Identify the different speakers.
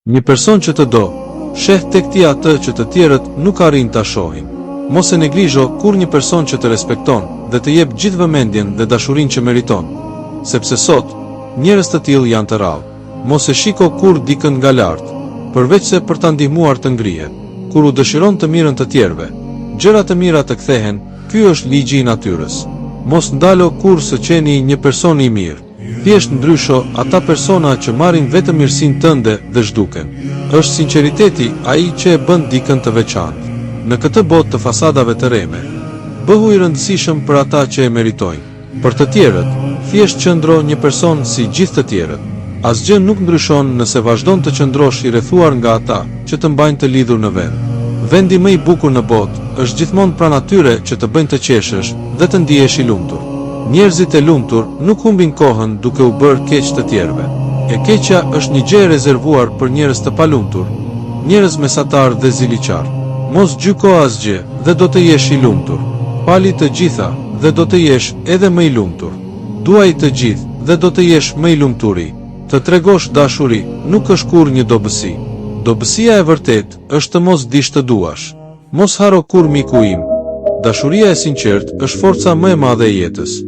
Speaker 1: Një person që të do, sheh tek ti atë që të tjerët nuk arrin ta shohin. Mos e neglizho kur një person që të respekton dhe të jep gjithë vëmendjen dhe dashurinë që meriton, sepse sot njerëz të tillë janë të rrallë. Mos e shiko kur dikën nga lart, përveç se për ta ndihmuar të ngrihet. Kur u dëshiron të mirën të tjerëve, gjërat e mira të kthehen. Ky është ligji i natyrës. Mos ndalo kur së qeni një person i mirë. Thjesht ndrysho ata persona që marrin vetëm mirësinë tënde dhe zhduken. Është sinqeriteti ai që e bën dikën të veçantë. Në këtë botë të fasadave të rreme, bëhu i rëndësishëm për ata që e meritojnë. Për të tjerët, thjesht qëndro një person si gjithë të tjerët. Asgjë nuk ndryshon nëse vazhdon të qëndrosh i rrethuar nga ata që të mbajnë të lidhur në vend. Vendi më i bukur në botë është gjithmonë pranë atyre që të bëjnë të qeshësh dhe të ndihesh i lumtur. Njerëzit e lumtur nuk humbin kohën duke u bërë keq të tjerëve. E keqja është një gjë e rezervuar për njerëz të palumtur, njerëz mesatar dhe ziliqar. Mos gjyko asgjë dhe do të jesh i lumtur. Pali të gjitha dhe do të jesh edhe më i lumtur. Duaj të gjithë dhe do të jesh më i lumturi. Të tregosh dashuri nuk është kurrë një dobësi. Dobësia e vërtet është të mos dish të duash. Mos haro kur miku im. Dashuria e sinqertë është forca më e madhe e jetës.